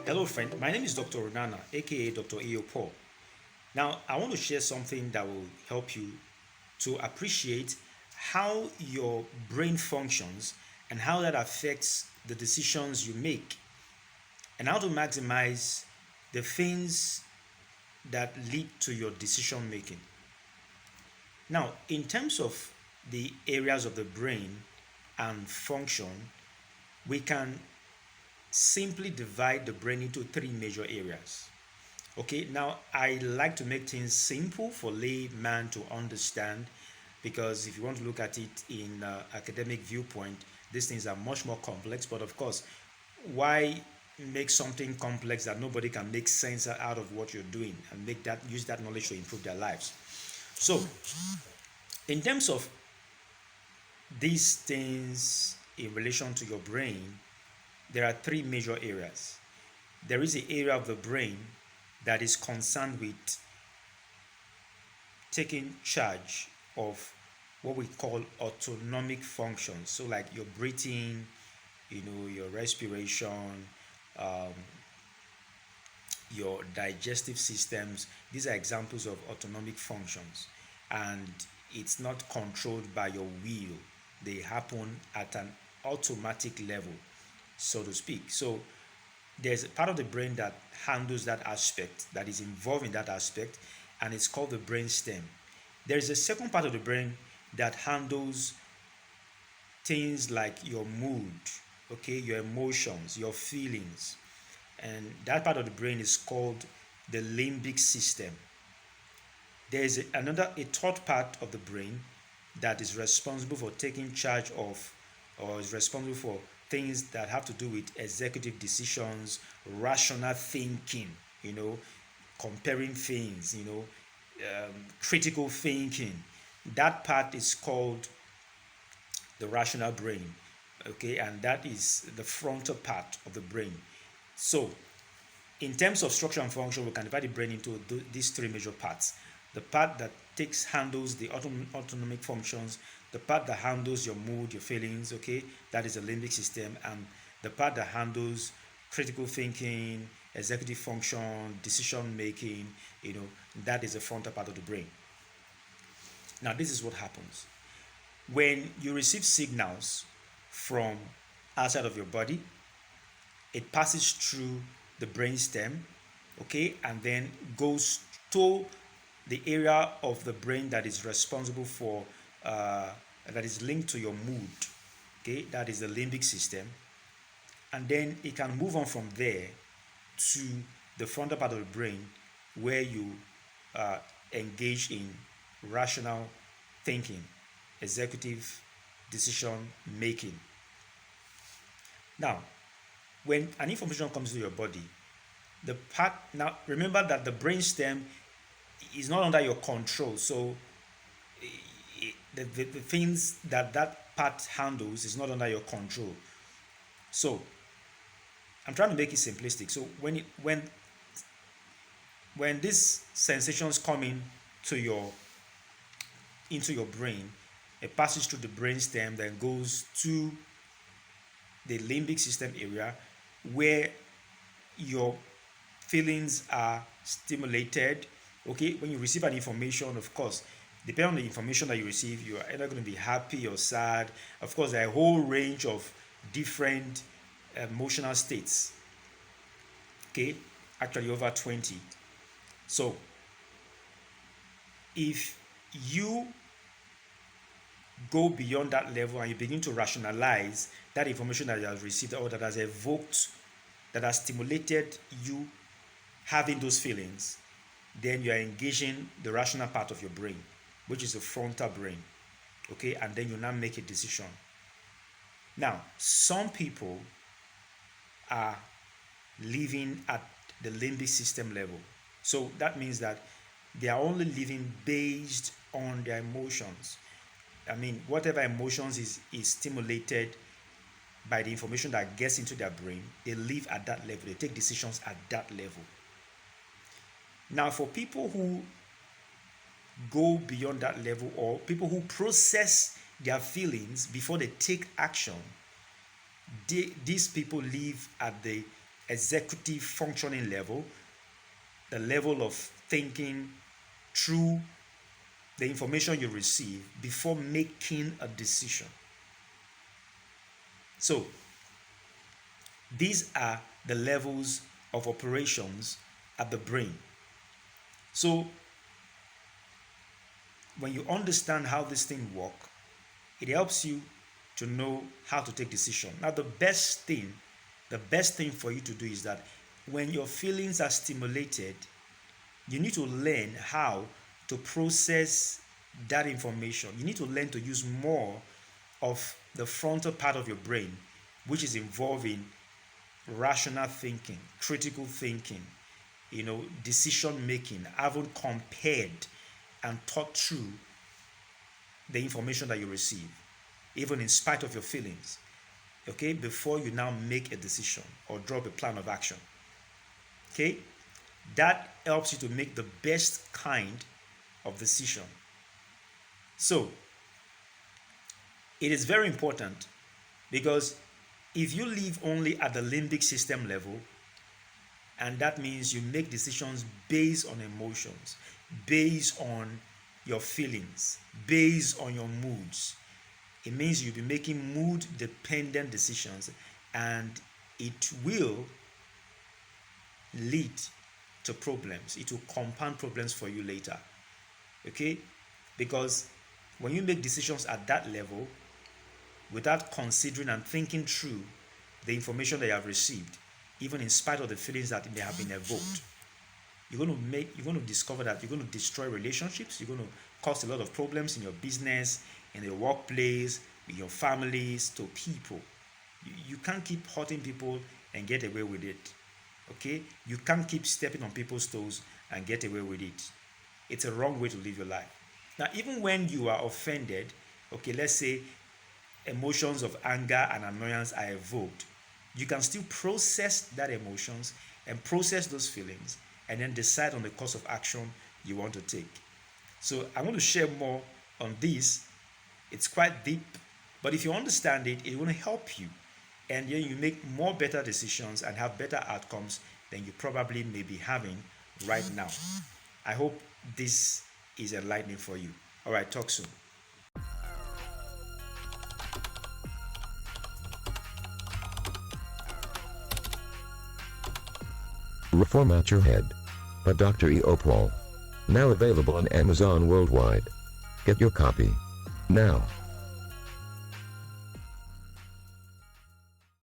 Hello, friend. My name is Dr. Oronana, aka Dr. Eo Paul. Now, I want to share something that will help you to appreciate how your brain functions and how that affects the decisions you make, and how to maximize the things that lead to your decision making. Now, in terms of the areas of the brain and function, we can simply divide the brain into three major areas. Okay, now I like to make things simple for layman to understand, because if you want to look at it in academic viewpoint, these things are much more complex. But of course, why make something complex that nobody can make sense out of what you're doing and make that use that knowledge to improve their lives? So, in terms of these things in relation to your brain, there are three major areas. There is the area of the brain that is concerned with taking charge of what we call autonomic functions. So, like your breathing, your respiration, um, your digestive systems. These are examples of autonomic functions, and it's not controlled by your will. They happen at an automatic level, so to speak. So there's a part of the brain that handles that aspect, that is involved in that aspect, and it's called the brain stem. There is a second part of the brain that handles things like your mood, okay, your emotions, your feelings, and that part of the brain is called the limbic system. There is a third part of the brain that is responsible for taking charge of, or is responsible for things that have to do with executive decisions, rational thinking, you know, comparing things, critical thinking. That part is called the rational brain, okay, and that is the frontal part of the brain. So, in terms of structure and function, we can divide the brain into these three major parts. The part that handles the autonomic functions, the part that handles your mood, your feelings, okay, that is the limbic system, and the part that handles critical thinking, executive function, decision making, that is the frontal part of the brain. Now, this is what happens when you receive signals from outside of your body. It passes through the brain stem, okay, and then goes to the area of the brain that is responsible for that is linked to your mood, okay, that is the limbic system. And then it can move on from there to the frontal part of the brain, where you engage in rational thinking, executive decision making. Now, when an information comes to your body, the part, now remember that the brain stem is not under your control. So the things that part handles is not under your control. So I'm trying to make it simplistic. So when these sensations come into your brain, it passes through the brain stem, then goes to the limbic system area, where your feelings are stimulated. Okay, when you receive an information, of course, depending on the information that you receive, you are either going to be happy or sad. Of course, there are a whole range of different emotional states. Okay, actually over 20. So if you go beyond that level and you begin to rationalize that information that you have received, or that has evoked, that has stimulated you having those feelings, then you are engaging the rational part of your brain, which is the frontal brain. Okay, and then you now make a decision. Now, some people are living at the limbic system level. So that means that they are only living based on their emotions. I mean, whatever emotions is stimulated by the information that gets into their brain, they live at that level. They take decisions at that level. Now, for people who go beyond that level, or people who process their feelings before they take action. These people live at the executive functioning level, the level of thinking through the information you receive before making a decision. So, these are the levels of operations at the brain. So, when you understand how this thing works, it helps you to know how to take decision. Now, the best thing for you to do is that when your feelings are stimulated, you need to learn how to process that information. You need to learn to use more of the frontal part of your brain, which is involving rational thinking, critical thinking, decision making, having compared and thought through the information that you receive, even in spite of your feelings, okay, before you now make a decision or drop a plan of action. Okay, that helps you to make the best kind of decision. So, it is very important, because if you live only at the limbic system level, and that means you make decisions based on emotions, based on your feelings, based on your moods, it means you'll be making mood dependent decisions, and it will lead to problems. It will compound problems for you later. Okay? Because when you make decisions at that level without considering and thinking through the information that you have received, even in spite of the feelings that may have been evoked, you're going to discover that you're going to destroy relationships. You're going to cause a lot of problems in your business, in your workplace, with your families, to people. You can't keep hurting people and get away with it. Okay? You can't keep stepping on people's toes and get away with it. It's a wrong way to live your life. Now, even when you are offended, okay, let's say emotions of anger and annoyance are evoked, you can still process that emotions and process those feelings, and then decide on the course of action you want to take. So I want to share more on this. It's quite deep, but if you understand it, it will help you, and then you make more better decisions and have better outcomes than you probably may be having right now. I hope this is enlightening for you. All right, talk soon. Reformat Your Head by Dr. E. O. Paul. Now available on Amazon worldwide. Get your copy now.